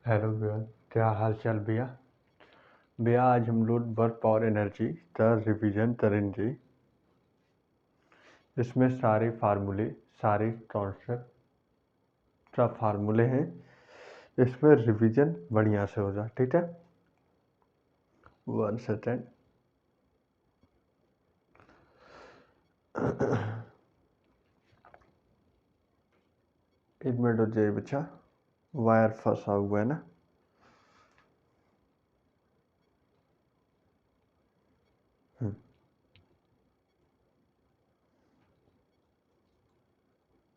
Hello भैया, क्या हाल चाल भैया। भैया आज हम लोग वर्क पावर एनर्जी का रिवीजन करेंगे। इसमें सारे फार्मूले, सारे कॉन्सेप्ट का फार्मूले हैं। इसमें रिवीजन बढ़िया से हो जाए, ठीक है। 1 सेकेंड। एक मिनट हो जाए बच्चा, वायर फंसा हुआ है ना।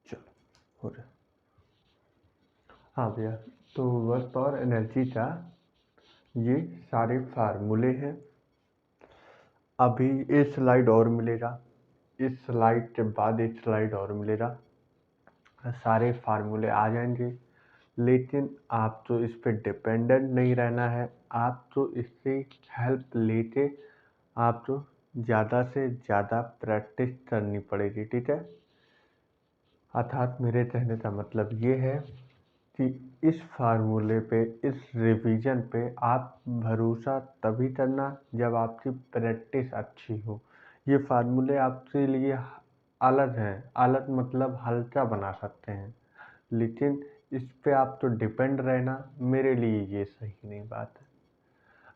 चलो हो रहा। हाँ भैया, तो वर्क पावर एनर्जी का ये सारे फार्मूले हैं। अभी एक स्लाइड और मिलेगा, इस स्लाइड के बाद एक स्लाइड और मिलेगा, सारे फार्मूले आ जाएंगे। लेकिन आप तो इस पे डिपेंडेंट नहीं रहना है, आप तो इससे हेल्प लेके आप तो ज़्यादा से ज़्यादा प्रैक्टिस करनी पड़ेगी, ठीक है। अर्थात मेरे कहने का मतलब ये है कि इस फार्मूले पे, इस रिवीजन पे आप भरोसा तभी करना जब आपकी प्रैक्टिस अच्छी हो। ये फार्मूले आपके लिए अलग हैं, अलग मतलब हल्का बना सकते हैं, लेकिन इस पे आप तो डिपेंड रहना, मेरे लिए ये सही नहीं बात है।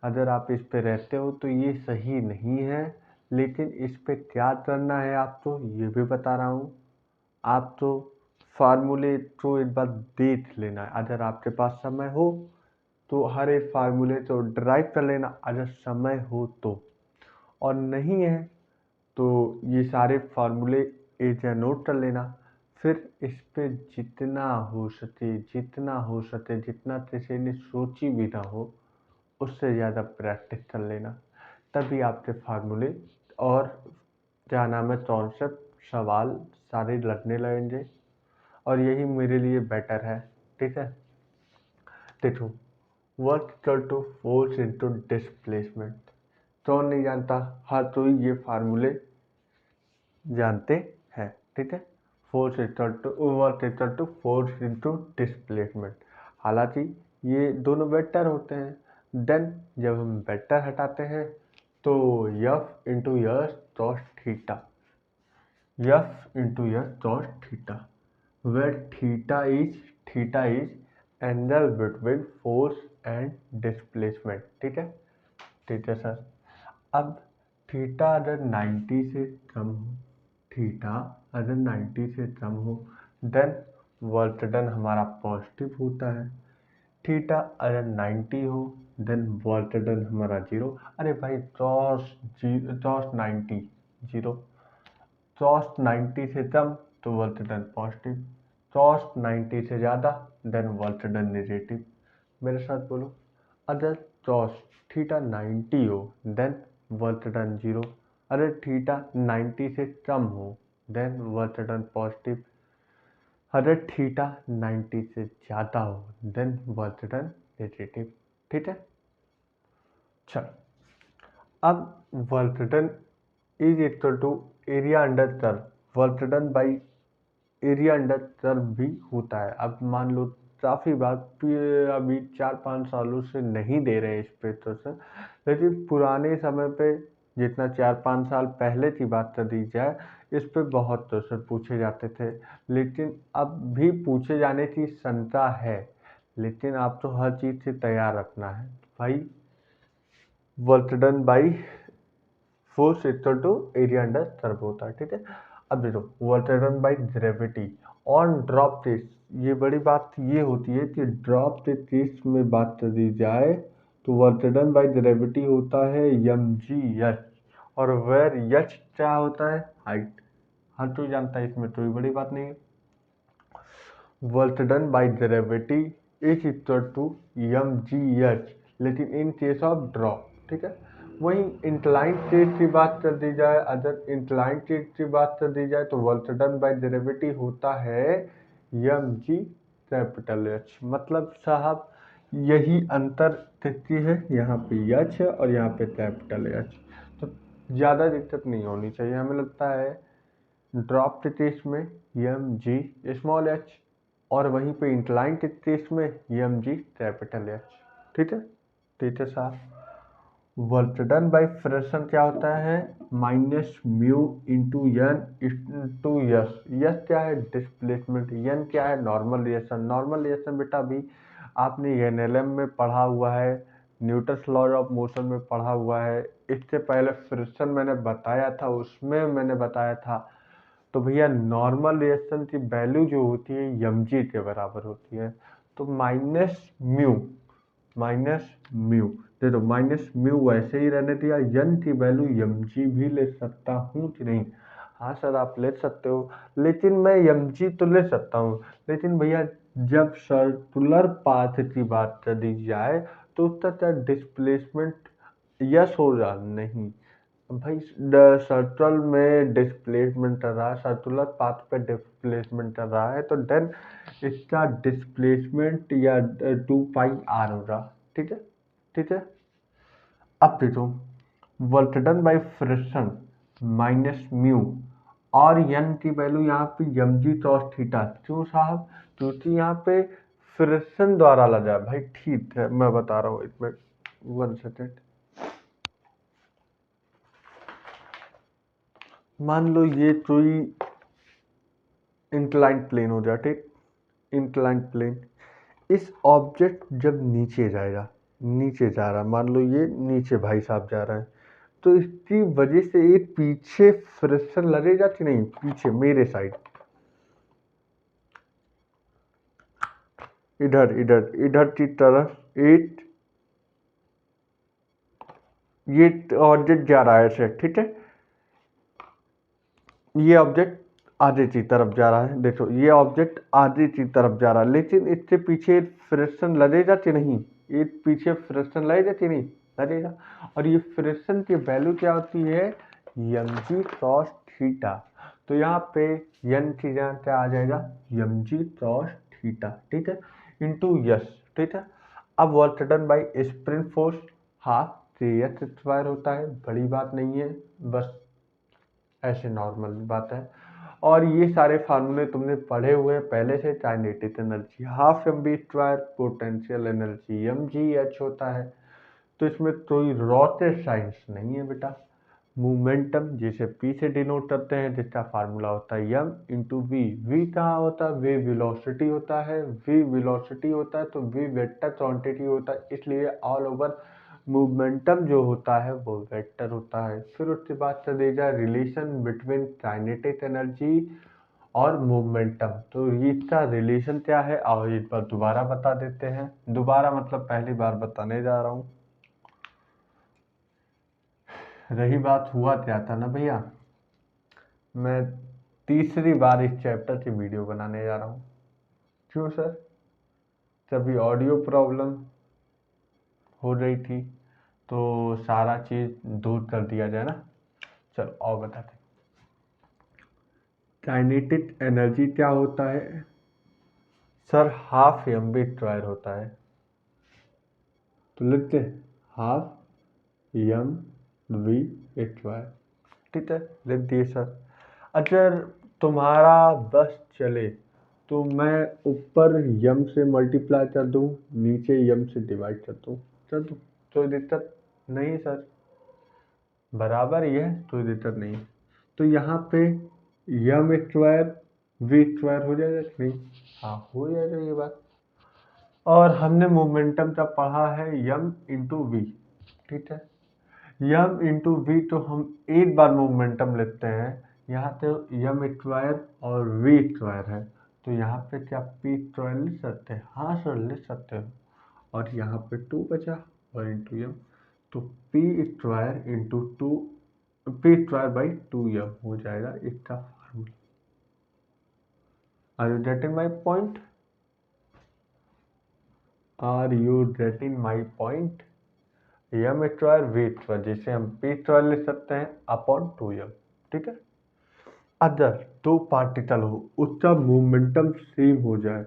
अगर आप इस पे रहते हो तो ये सही नहीं है, लेकिन इस पे क्या करना है आप तो ये भी बता रहा हूँ। आप तो फार्मूले को एक बार देख लेना है, अगर आपके पास समय हो तो हर एक फार्मूले को ड्राइव कर लेना, अगर समय हो तो। और नहीं है तो ये सारे फार्मूले एक या नोट कर लेना। फिर इस पे जितना हो सके, जितना किसी ने सोची भी ना हो, उससे ज़्यादा प्रैक्टिस कर लेना। तभी आपके फार्मूले और क्या नाम है कॉन्सेप्ट, सवाल सारे लगने लगेंगे, और यही मेरे लिए बेटर है, ठीक है। देखो, work equal to force into displacement, कौन नहीं जानता, हर कोई ये फार्मूले जानते हैं, ठीक है। Force equal to work equal to force into displacement. हालांकि ये दोनों वेक्टर होते हैं, देन जब हम वेक्टर हटाते हैं तो F into S cos theta, F into S cos theta, where theta is angle between force and displacement, ठीक है। ठीक है सर। अब थीटा अगर 90 से कम हो, थीटा अगर 90 से कम हो, देन वर्क डन हमारा पॉजिटिव होता है। थीटा अगर 90 हो, देन वर्क डन हमारा जीरो। अरे भाई cos 90 जीरो, cos 90 से कम तो वर्क डन पॉजिटिव, cos 90 से ज़्यादा देन वर्क डन नेगेटिव। मेरे साथ बोलो, अगर cos थीटा 90 हो देन वर्क डन जीरो, अगर थीटा 90 से कम हो देन वर्क डन पॉजिटिव, अगर थीटा 90 से ज़्यादा हो देन वर्क डन नेगेटिव, ठीक है। चल, अब work done is equal to area under curve, work done by area under curve भी होता है। अब मान लो काफ़ी बार अभी 4-5 सालों से नहीं दे रहे इस पे तो सर, लेकिन पुराने समय पे जितना 4-5 साल पहले की बात कर दी जाए, इस पे बहुत क्वेश्चन पूछे जाते थे, लेकिन अब भी पूछे जाने की क्षमता है। लेकिन आप तो हर चीज़ से तैयार रखना है भाई। Work done by force equal to area under curve होता है, ठीक है। अब देखो, work done by gravity on drop test, ये बड़ी बात ये होती है कि ड्रॉप के केस में बात कर दी जाए तो वर्क डन बाई ग्रेविटी होता है mgh, और वेर h क्या होता है, हाइट। हर कोई जानता है, इसमें कोई बड़ी बात नहीं है। Work done by gravity is equal to mgh, लेकिन इन केस ऑफ ड्रॉप, ठीक है। वहीं इंक्लाइन केस की बात कर दी जाए, अगर इंक्लाइन केस की बात कर दी जाए तो वर्क डन बाई ग्रेविटी होता है mg कैपिटल H। मतलब साहब यही अंतर दिखती है, यहाँ पे H है और यहाँ पे कैपिटल H, तो ज़्यादा दिक्कत नहीं होनी चाहिए हमें लगता है। ड्रॉप के केस में mg स्मॉल h और वहीं पे इंक्लाइंड केस में एम जी कैपिटल एच। ठीक है साहब। वर्क डन बाई फ्रिक्शन क्या होता है, minus mu into N into S. S क्या है, डिस्प्लेसमेंट। एन क्या है, नॉर्मल रिएक्शन। नॉर्मल रिएक्शन बेटा अभी आपने एनएलएम में पढ़ा हुआ है, न्यूटन्स लॉ ऑफ मोशन में पढ़ा हुआ है। इससे पहले फ्रिक्शन मैंने बताया था, उसमें मैंने बताया था। तो भैया नॉर्मल रिएक्शन की वैल्यू जो होती है एम जी के बराबर होती है। तो माइनस म्यू दे दो, माइनस म्यू वैसे ही रहने दिया। एन की वैल्यू एम जी भी ले सकता हूँ कि नहीं? हाँ सर आप ले सकते हो, लेकिन मैं एम जी तो ले सकता हूँ, लेकिन भैया जब सर्कुलर पाथ की बात करी जाए तो उसका डिस्प्लेसमेंट यस होगा नहीं भाई। सर्कल में डिस्प्लेसमेंट कर रहा है, सर्कुलर पाथ पे डिस्प्लेसमेंट कर रहा है, तो देन इसका डिस्प्लेसमेंट या 2πr होगा। ठीक है। अब देखो, work done by friction minus mu और एन की वैल्यू यहाँ पे एम जी कॉस थीटा। क्यों साहब? क्योंकि यहाँ पे फ्रिक्शन द्वारा लगा भाई। ठीक है मैं बता रहा हूँ इसमें, 1 सेकेंड। मान लो ये कोई इंक्लाइंड प्लेन हो जाए, ठीक। इंक्लाइंड प्लेन, इस ऑब्जेक्ट जब नीचे जाएगा, नीचे जा रहा, मान लो ये नीचे भाई साहब जा रहा है, तो इसकी वजह से ये पीछे फ्रिक्शन लगेगा कि नहीं? पीछे मेरे साइड, इधर इधर इधर की तरफ एक ये ऑब्जेक्ट जा रहा है ऐसे, ठीक है। ये ऑब्जेक्ट आगे की तरफ जा रहा है, देखो ये ऑब्जेक्ट आगे की तरफ जा रहा है, लेकिन इससे पीछे फ्रिक्शन लगेगा कि नहीं? ये पीछे फ्रिक्शन लगेगा कि नहीं? लगेगा। और ये फ्रिक्शन की वैल्यू क्या होती है? M G cos theta. तो यहाँ पे एन की जगह क्या आ जाएगा? एम जी कॉस थीटा, ठीक है, इंटू यस। ठीक है। अब work done by spring force half के स्क्वायर होता है, बड़ी बात नहीं है, बस ऐसे नॉर्मल बात है। और ये सारे फार्मूले तुमने पढ़े हुए हैं पहले से। Kinetic energy half M V square, potential energy M G H होता है। तो इसमें कोई रॉकेट साइंस नहीं है बेटा। मोमेंटम जिसे पी से डिनोट करते हैं, जिसका फार्मूला होता है एम इंटू वी। वी कहाँ होता है? वी वेलोसिटी होता है। वी वेलोसिटी होता है तो वी वेक्टर क्वांटिटी होता है, इसलिए ऑल ओवर मोमेंटम जो होता है वो वेक्टर होता है। फिर उसके बाद चले जाए रिलेशन बिटवीन काइनेटिक एनर्जी और मोमेंटम। तो इसका रिलेशन क्या है और एक बार दोबारा बता देते हैं। दोबारा मतलब पहली बार बताने जा रहा हूँ। रही बात हुआ क्या था ना भैया, मैं तीसरी बार इस चैप्टर की वीडियो बनाने जा रहा हूँ। क्यों सर? तभी ऑडियो प्रॉब्लम हो रही थी, तो सारा चीज़ दूर कर दिया जाए ना। चलो और बताते। काइनेटिक एनर्जी क्या होता है sir? Half M V square होता है। तो लिखते हैं हाफ एम वी स्क्वायर। ठीक है, लिख दिए सर। अगर तुम्हारा बस चले तो मैं ऊपर यम से मल्टीप्लाई कर दूं, नीचे यम से डिवाइड कर दूं, कर दूं, कोई दिक्कत नहीं सर, बराबर ही है, कोई दिक्कत नहीं। तो यहाँ पे यम स्क्वायर वी स्क्वायर हो जाएगा कि नहीं? हाँ हो जाएगा ये बात। और हमने मोमेंटम का पढ़ा है यम इंटू वी। ठीक है, यम इंटू वी, तो हम एक बार मोमेंटम लेते हैं। यहाँ पे यम स्क्वायर और वी स्क्वायर है, तो यहाँ पे क्या पी स्क्वायर लिख सकते हैं? हाँ सर लिख सकते हो। और यहाँ पे 2 बचा और इंटू यम, तो P square into 2, P square by 2m हो जाएगा इसका formula. Are you getting my point? Are you getting my point? M square V square, जिसे हम पी स्क्वायर लिख सकते हैं अपॉन 2m। ठीक है। अगर दो पार्टिकल हो, उसका मोमेंटम सेम हो जाए,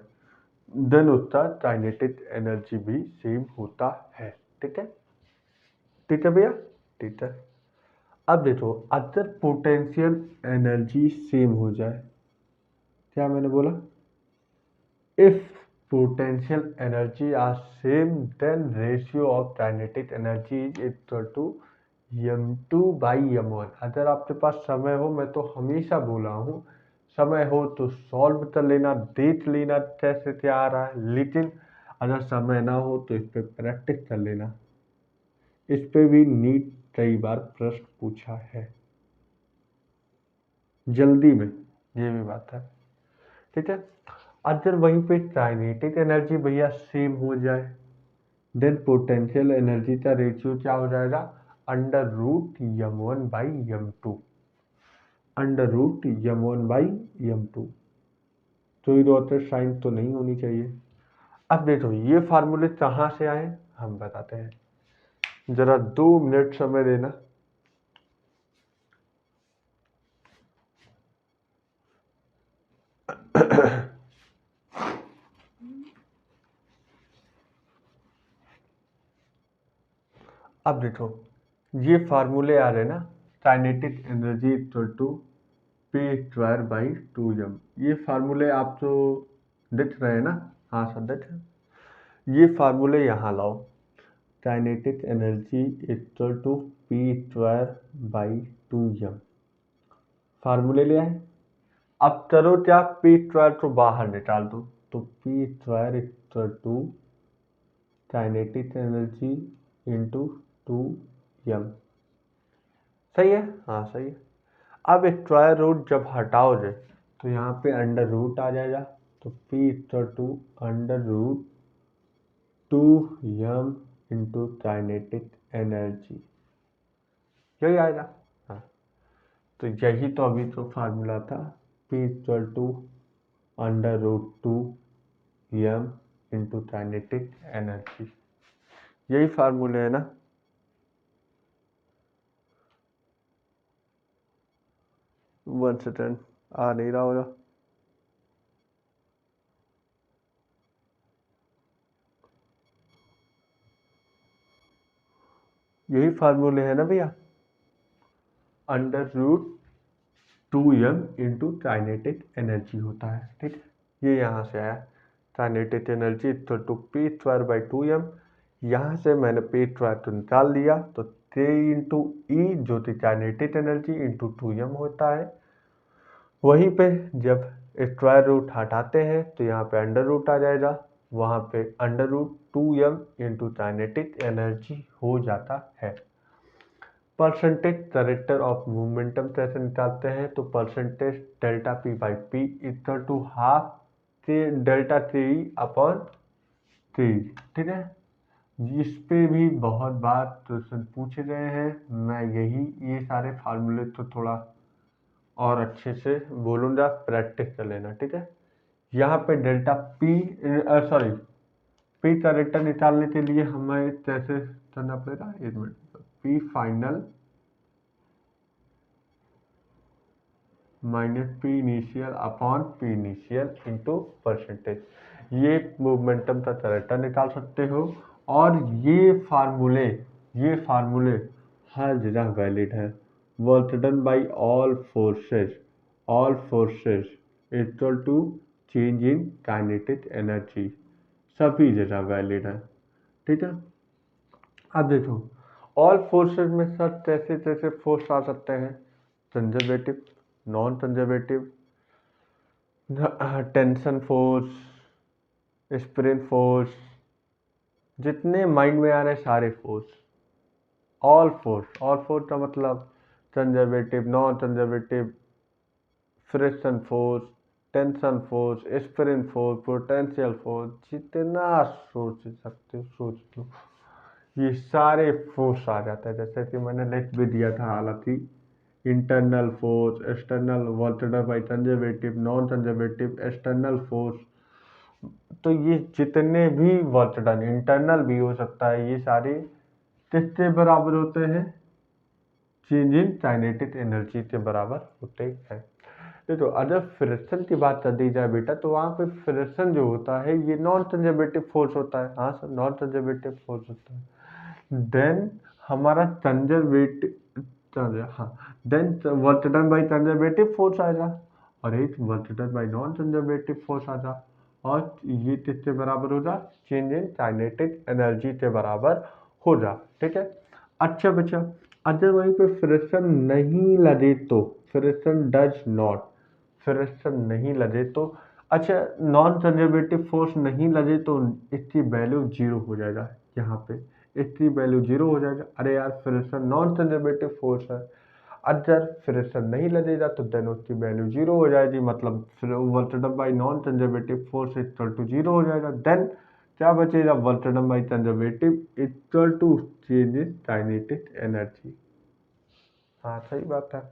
देन उसका काइनेटिक एनर्जी भी सेम होता है। ठीक है, ठीक है भैया, ठीक है। अब देखो, अगर पोटेंशियल एनर्जी सेम हो जाए, क्या मैंने बोला? If potential energy are same, then ratio of kinetic energy is equal to m2 by m1। अगर आपके पास समय हो, मैं तो हमेशा बोला हूँ, समय हो तो सॉल्व कर लेना, देख लेना कैसे क्या आ रहा है, लेकिन अगर समय ना हो तो इस पे प्रैक्टिस कर लेना। इस पे भी नीट कई बार प्रश्न पूछा है जल्दी में, ये भी बात है, ठीक है। अगर वहीं पे काइनेटिक एनर्जी भैया सेम हो जाए, देन पोटेंशियल एनर्जी का रेशियो क्या हो जाएगा, under root m1 by m2, under root m1 by m2। तो इधर साइन तो नहीं होनी चाहिए। अब देखो ये फार्मूले कहाँ से आए हम बताते हैं, जरा 2 मिनट समय देना। अब देखो ये फार्मूले आ रहे ना, kinetic energy equal to P square by 2m। ये फार्मूले आप तो दिख रहे हैं ना, हाँ सब दिख रहे। ये फार्मूले यहाँ लाओ, kinetic energy equal to P square by 2m, फार्मूले ले आए। अब करो क्या, पी स्क्वायर को बाहर निकाल दो, तो P square equal to kinetic energy into 2m। सही है, हाँ सही है। अब स्क्वायर रूट जब हटाओगे तो यहाँ पे अंडर रूट आ जाएगा, तो P equal to under root 2m into kinetic energy, यही आएगा। हाँ, तो यही तो अभी तो फार्मूला था, P equal to under root 2m into kinetic energy, यही फार्मूले है ना। वन सेकेंड, आ नहीं रहा होगा। यही फार्मूले है ना भैया, under root 2m into kinetic energy होता है, ठीक है। ये यहाँ से आया, kinetic energy equal to P square by 2m। यहाँ से मैंने पी स्क्वायर तो निकाल लिया, तो k इंटू ई जो कि काइनेटिक एनर्जी इंटू 2m होता है। वहीं पे जब स्क्वायर रूट हटाते हैं तो यहाँ पे अंडर रूट आ जाएगा, वहाँ पे under root 2m into kinetic energy हो जाता है। परसेंटेज करेक्टर ऑफ मोमेंटम कैसे निकालते हैं, तो percentage delta P by P equal to half के डेल्टा टी अपॉन टी, ठीक है। इस पे भी बहुत बार क्वेश्चन पूछे गए हैं, मैं यही ये सारे फार्मूले तो थोड़ा और अच्छे से बोलूँगा, प्रैक्टिस कर लेना, ठीक है। यहाँ पे delta P sorry P character निकालने के लिए हमें कैसे करना पड़ेगा, 1 minute, P final minus P initial upon P initial into percentage, ये मोमेंटम का करेक्टर निकाल सकते हो। और ये फार्मूले हर जगह वैलिड है। Work done by all forces equal to change in kinetic energy, सभी जगह वैलिड है, ठीक है। अब देखो ऑल फोर्सेस में सर कैसे कैसे फोर्स आ सकते हैं, conservative, non conservative, tension force, spring force, जितने माइंड में आ रहे सारे फोर्स, ऑल फोर्स का मतलब conservative, non conservative, friction force, tension force, spring force, potential force, जितना सोच सकते हो सोच लो, ये सारे फोर्स आ जाता है। जैसे कि मैंने लिख भी दिया था, हालांकि internal force, external, work done by conservative, non conservative, external force, तो ये जितने भी वर्क डन, इंटरनल भी हो सकता है, ये सारे किसके बराबर होते हैं, चेंज इन काइनेटिक एनर्जी के बराबर होते हैं। देखो अगर फ्रिक्शन की बात कर दी जाए बेटा, तो वहाँ पे फ्रिक्शन जो होता है ये नॉन कंजर्वेटिव फोर्स होता है, हाँ सर नॉन कंजर्वेटिव फोर्स होता है। देन हमारा कंजर्वेटिव, हाँ, then work done by conservative force आएगा और एक work done by non conservative force आएगा। और ये किसके बराबर हो जा, चेंज इन काइनेटिक एनर्जी के बराबर हो जा। ठीक है। अच्छा बच्चा, अगर वहीं पे फ्रिक्शन नहीं लगे तो, फ्रिक्शन डज नॉट, फ्रिक्शन नहीं लगे तो, अच्छा नॉन कंजर्वेटिव फोर्स नहीं लगे तो इसकी वैल्यू जीरो हो जाएगा। यहाँ पे इसकी वैल्यू जीरो हो जाएगा। अरे यार फ्रिक्शन नॉन कंजर्वेटिव फोर्स है, अगर फ्रिक्शन नहीं लगेगा तो देन उसकी वैल्यू जीरो हो जाएगी, मतलब work done by non conservative force equal to zero हो जाएगा। देन क्या बचेगा, work done by conservative equal to change in kinetic energy. हाँ सही बात है।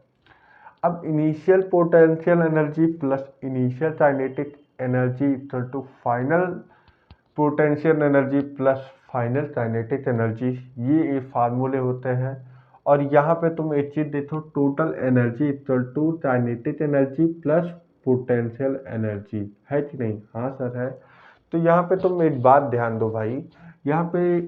अब initial potential energy plus initial kinetic energy equal to final potential energy plus final kinetic energy, ये फार्मूले होते हैं। और यहाँ पे तुम एक चीज देखो, total energy equal to kinetic energy plus potential energy, है कि नहीं? हाँ सर है। तो यहाँ पे तुम एक बात ध्यान दो भाई, यहाँ पे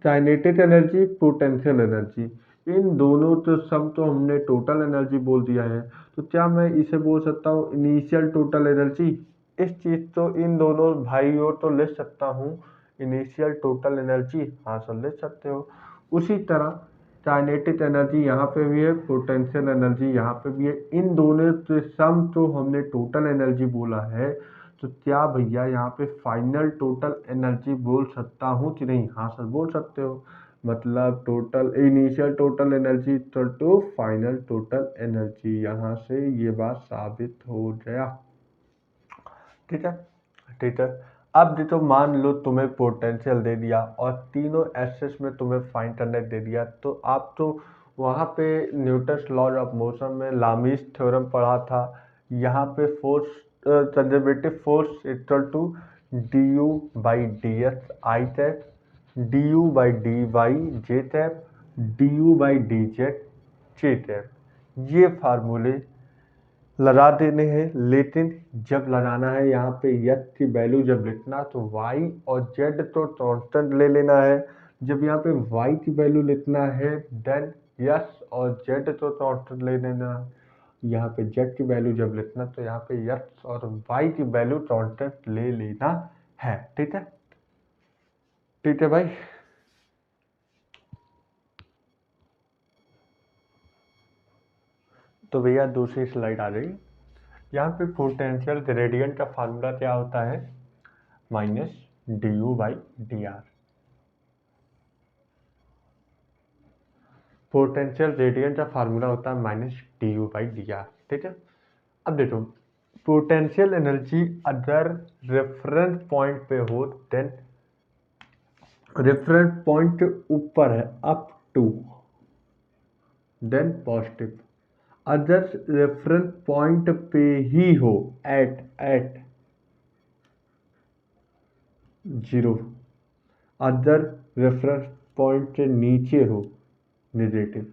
काइनेटिक एनर्जी पोटेंशियल एनर्जी, इन दोनों तो सब तो हमने टोटल एनर्जी बोल दिया है, तो क्या मैं इसे बोल सकता हूँ इनिशियल टोटल एनर्जी? इस चीज तो इन दोनों भाइयों तो लिख सकता हूँ इनिशियल टोटल एनर्जी, हाँ सर लिख सकते हो। उसी तरह काइनेटिक एनर्जी यहाँ पे भी है, पोटेंशियल एनर्जी यहाँ पे भी है, इन दोनों से सम तो हमने टोटल एनर्जी बोला है। तो क्या भैया यहाँ पे फाइनल टोटल एनर्जी बोल सकता हूँ कि नहीं? हाँ सर बोल सकते हो। मतलब total initial total energy equal to final total energy, यहाँ से ये बात साबित हो गया। ठीक है। ठीक है। अब देखो मान लो तुम्हें पोटेंशियल दे दिया और तीनों एक्सिस में तुम्हें फाइंड करने दे दिया, तो आप तो वहाँ पे न्यूटन्स लॉज ऑफ मोशन में लामीज थ्योरम पढ़ा था। यहाँ पे force conservative force equal to d u by d s i tap, d u by d y j tap, d u by d z j tap, ये फार्मूले लगा देने हैं। लेकिन जब लगाना है यहाँ पे यस की वैल्यू जब लिखना, तो वाई और जेड तो कांस्टेंट ले लेना है। जब यहाँ पे वाई की वैल्यू लिखना है देन यस और जेड तो कांस्टेंट ले लेना है। यहाँ पे जेड की वैल्यू जब लिखना तो यहाँ पे यस और वाई की वैल्यू कांस्टेंट ले लेना है। ठीक है। ठीक है भाई। तो भैया दूसरी स्लाइड आ गई। यहाँ पे पोटेंशियल ग्रेडियंट का फार्मूला क्या होता है, minus d u by d r. Potential gradient का फार्मूला होता है minus d u by d r. ठीक है। अब देखो पोटेंशियल एनर्जी अगर रेफरेंस पॉइंट पे हो देन रेफरेंस पॉइंट ऊपर है अप टू देन पॉजिटिव, अगर रेफरेंस पॉइंट पे ही हो at zero, other reference point से नीचे हो नेगेटिव।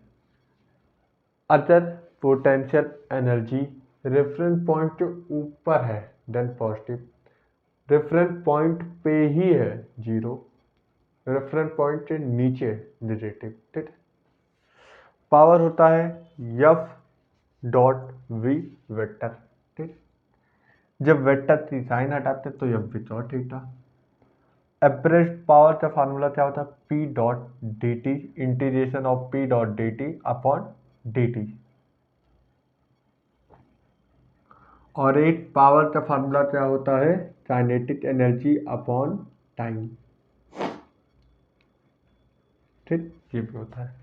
अगर पोटेंशियल एनर्जी रेफरेंस पॉइंट के ऊपर है देन पॉजिटिव, रेफरेंस पॉइंट पे ही है जीरो, रेफरेंस पॉइंट के नीचे नेगेटिव। ठीक। पावर होता है एफ डॉट वी वेक्टर। ठीक। जब वेक्टर की साइन हटाते तो F V dot theta. Average power का फार्मूला क्या होता है, P dot D T, integration of P dot D T upon D T. और एक पावर का फार्मूला क्या होता है, काइनेटिक एनर्जी अपॉन टाइम। ठीक, ये भी होता है।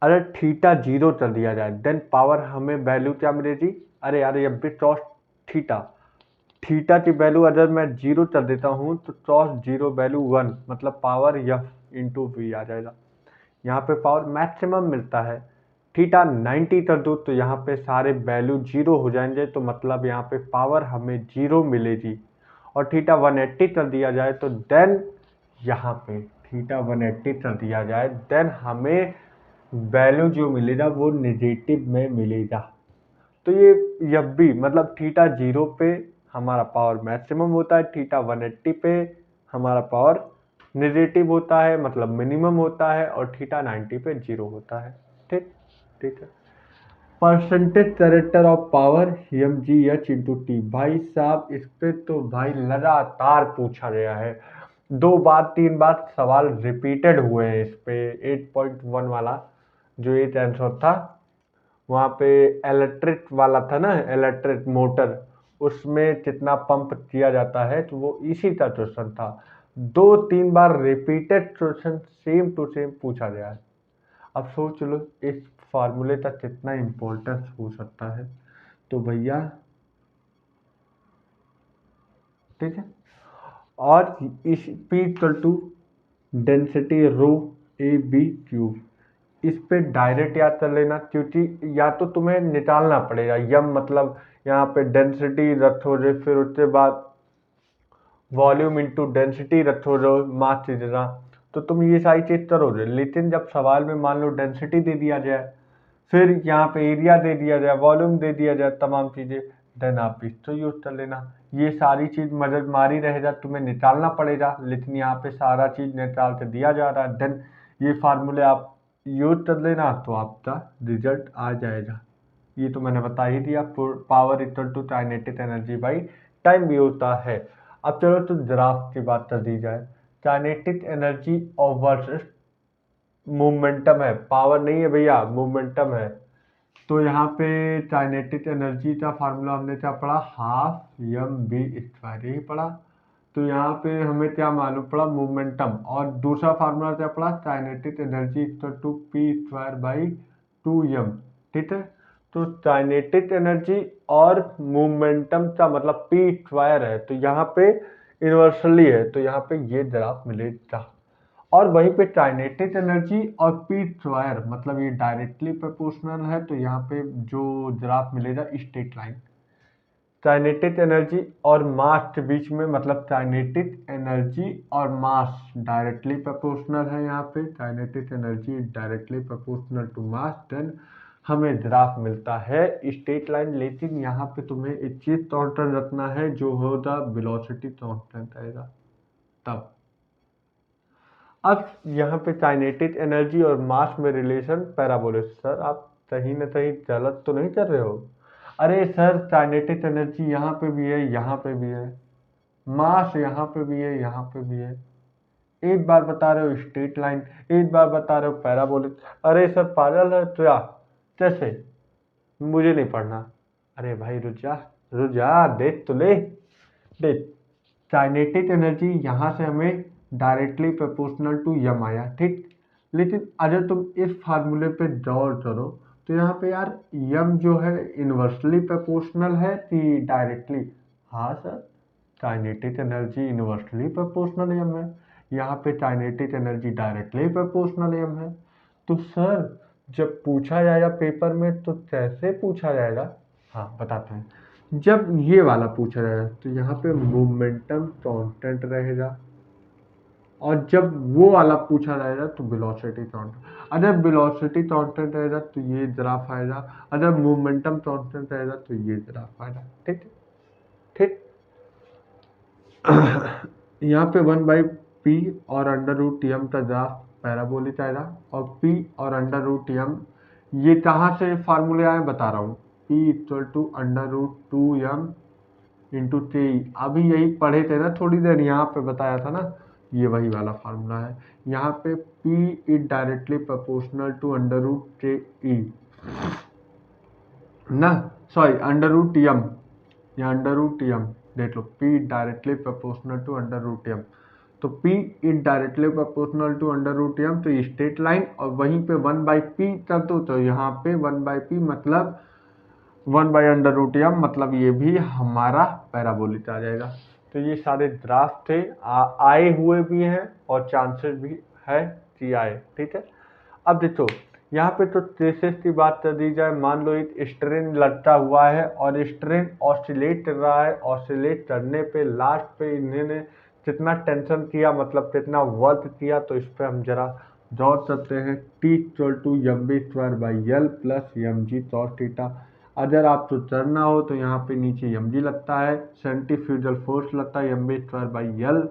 अगर थीटा जीरो कर दिया जाए देन पावर हमें वैल्यू क्या मिलेगी, अरे यार ये भी कॉस थीटा, थीटा की वैल्यू अगर मैं जीरो कर देता हूँ तो कॉस जीरो वैल्यू 1, मतलब पावर एफ इंटू वी आ जाएगा। यहाँ पे पावर मैक्सिमम मिलता है। थीटा 90 कर दो तो यहाँ पे सारे वैल्यू जीरो हो जाएंगे, तो मतलब यहाँ पे पावर हमें जीरो मिलेगी। और थीटा 180 कर दिया जाए तो देन यहाँ पे थीटा 180 कर दिया जाए देन हमें वैल्यू जो मिलेगा वो नेगेटिव में मिलेगा। तो ये जब भी मतलब थीटा जीरो पे हमारा पावर मैक्सिमम होता है, थीटा 180 पे हमारा पावर नेगेटिव होता है मतलब मिनिमम होता है, और थीटा 90 पे जीरो होता है। ठीक। ठीक है। Percentage character of power mgh into T. भाई साहब इस पे तो भाई लगातार पूछा गया है, 2 बार 3 बार सवाल रिपीटेड हुए हैं इस पे। 8.1 वाला जो ये आंसर था, वहाँ पे इलेक्ट्रिक वाला था ना, इलेक्ट्रिक मोटर, उसमें कितना पंप किया जाता है, तो वो इसी का क्वेश्चन था। 2-3 बार repeated question same to same पूछा गया है। अब सोच लो इस फार्मूले का कितना इम्पोर्टेंस हो सकता है। तो भैया ठीक है, और इस P equal to density rho a b cube, इस पे डायरेक्ट याद कर लेना, क्योंकि या तो तुम्हें निकालना पड़ेगा यम, मतलब यहाँ पे डेंसिटी रखोगे, फिर उसके बाद वॉल्यूम इंटू डेंसिटी रखोगे मास की जगह, तो तुम ये सारी चीज करोगे। लेकिन जब सवाल में मान लो डेंसिटी दे दिया जाए, फिर यहाँ पे एरिया दे दिया जाए, वॉल्यूम दे दिया जाए, तमाम चीजें, देन आप इसको यूज कर लेना। ये सारी चीज मददमारी रहेगा, तुम्हें निकालना पड़ेगा, लेकिन यहाँ पे सारा चीज निकाल के दिया जा रहा है। देन ये फार्मूले आप यूज कर लेना, तो आपका रिजल्ट आ जाएगा। ये तो मैंने बता ही दिया, power equal to kinetic energy by time भी होता है। अब चलो तो ग्राफ की बात कर दी जाए। काइनेटिक एनर्जी और वर्सेस मोमेंटम है, पावर नहीं है भैया, मोमेंटम है। तो यहाँ पे काइनेटिक एनर्जी का फार्मूला हमने क्या पढ़ा, हाफ एम बी स्क्वायर ही पढ़ा। तो यहाँ पे हमें क्या मालूम पड़ा, मोमेंटम। और दूसरा फार्मूला क्या पढ़ा, kinetic energy equal to P square by 2m। ठीक है, तो काइनेटिक एनर्जी और मोमेंटम का मतलब पी स्क्वायर है, तो यहाँ पे इन्वर्सली है, तो यहाँ पे ये ग्राफ मिलेगा। और वहीं पे काइनेटिक एनर्जी और पी स्क्वायर मतलब ये डायरेक्टली प्रोपोर्शनल है, तो यहाँ पे जो ग्राफ मिलेगा स्ट्रेट लाइन। काइनेटिक एनर्जी और मास के बीच में, मतलब काइनेटिक एनर्जी और मास डायरेक्टली प्रोपोर्शनल है, यहाँ पे kinetic energy directly proportional to mass, then हमें ग्राफ मिलता है स्ट्रेट लाइन। लेकिन यहाँ पे तुम्हें एक चीज कांस्टेंट रखना है, जो होगा वेलोसिटी कांस्टेंट आएगा तब। अब यहाँ पे काइनेटिक एनर्जी और मास में रिलेशन पैराबोलिक। सर आप कहीं ना कहीं गलत तो नहीं कर रहे हो? अरे सर काइनेटिक एनर्जी यहाँ पे भी है, यहाँ पे भी है, मास यहाँ पे भी है, यहाँ पे भी है। एक बार बता रहे हो स्ट्रेट लाइन, एक बार बता रहे हो पैराबोलिक। अरे सर पागल है क्या? कैसे? मुझे नहीं पढ़ना। अरे भाई रुक जा, देख तो ले। देख, काइनेटिक एनर्जी यहाँ से हमें डायरेक्टली प्रोपोर्शनल टू यम आया, ठीक। लेकिन अगर तुम इस फार्मूले पे गौर करो, तो यहाँ पे यार यम जो है इन्वर्सली प्रोपोर्शनल है कि डायरेक्टली? हाँ sir, kinetic energy inversely proportional यम है, यहाँ पे काइनेटिक एनर्जी डायरेक्टली प्रोपोर्शनल यम है। तो सर जब पूछा जाएगा पेपर में तो कैसे पूछा जाएगा? हाँ बताते हैं। जब ये वाला पूछा जाएगा तो यहाँ पे मोमेंटम कांस्टेंट रहेगा, और जब वो वाला पूछा जाएगा तो वेलोसिटी कांस्टेंट। अगर वेलोसिटी कांस्टेंट रहेगा तो ये ग्राफ आएगा, अगर मोमेंटम कांस्टेंट रहेगा तो ये ग्राफ आएगा। ठीक ठीक। यहाँ पे 1/p और √m का ग्राफ पैराबोलिक आएगा, और p और √m ये कहाँ से फार्मूले आए बता रहा हूँ। p equal to √2m into के। अभी यही पढ़े थे ना थोड़ी देर, यहाँ पे बताया था ना, ये वही वाला फार्मूला है। यहाँ पे p is directly proportional to √ke ना, सॉरी √m, या √m देख लो, p directly proportional to √m। तो p is directly proportional to √m, तो स्ट्रेट लाइन, और वहीं पे 1/p कर दो, तो यहाँ पे 1/p मतलब 1/√m, मतलब ये भी हमारा पैराबोलिक आ जाएगा। तो ये सारे ग्राफ थे, आए हुए भी हैं और चांसेस भी है कि आए। ठीक है, अब देखो यहाँ पे तो केसेस की बात कर दी जाए, मान लो एक स्ट्रेन लटका हुआ है और स्ट्रेन ऑसिलेट कर रहा है, ऑसिलेट करने पे लास्ट पे इन्होंने कितना टेंशन किया, मतलब कितना वर्क किया, तो इस पे हम जरा गौर करते हैं। T equal to mv²/L plus mg cos theta. अगर आपको चढ़ना हो तो यहाँ पे नीचे mg लगता है, सेंट्रीफ्यूगल फोर्स लगता है mv²/L,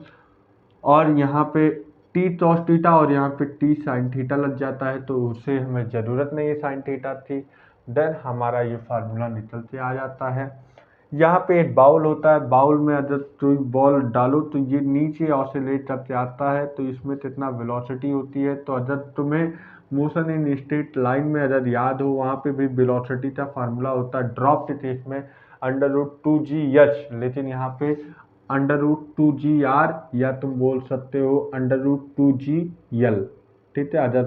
और यहाँ पे टी cos थीटा और यहाँ पे टी sin थीटा लग जाता है, तो उसे हमें ज़रूरत नहीं है sin थीटा की। देन हमारा ये फार्मूला निकल के आ जाता है। यहाँ पे एक बाउल होता है, बाउल में अगर कोई बॉल डालो तो ये नीचे ऑसिलेट करके आता है, तो इसमें कितना वेलोसिटी होती है। तो अगर तुम्हें मोशन इन स्ट्रेट लाइन में अगर याद हो, वहाँ पे भी वेलोसिटी का फार्मूला होता है ड्रॉप के केस में √2gh, लेकिन यहाँ पे √2gr, या तुम बोल सकते हो √2gl, ठीक है, अगर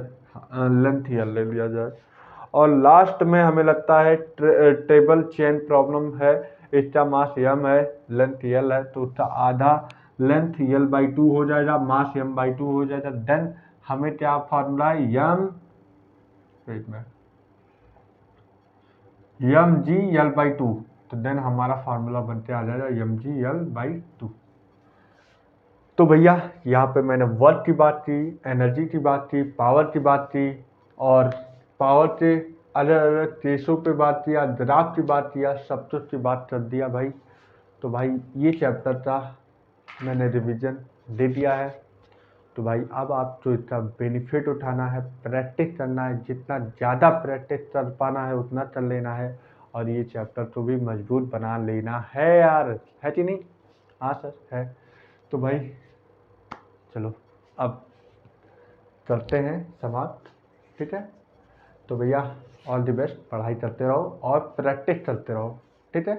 लेंथ यल ले लिया जाए। और लास्ट में हमें लगता है टेबल चेन प्रॉब्लम है, इसका मास m है, लेंथ l है, तो उसका आधा लेंथ l/2 हो जाएगा, मास m/2 हो जाएगा। देन हमें क्या फार्मूला है, mg l/2, तो देन हमारा फार्मूला बनते आ जाएगा mg l/2। तो भैया यहाँ पे मैंने वर्क की बात की, एनर्जी की बात की, पावर की बात की, और पावर के अलग अलग केसों पे बात किया, ग्राफ की बात किया, सब कुछ की बात कर दिया भाई। तो भाई ये चैप्टर का मैंने रिवीजन दे दिया है। तो भाई अब आपको इसका बेनिफिट उठाना है, प्रैक्टिस करना है, जितना ज़्यादा प्रैक्टिस कर पाना है उतना कर लेना है, और ये चैप्टर को भी मजबूत बना लेना है यार, है कि नहीं? हाँ सर, है। तो भाई चलो अब करते हैं समाप्त, ठीक है। तो भैया ऑल द बेस्ट, पढ़ाई करते रहो और प्रैक्टिस करते रहो, ठीक है।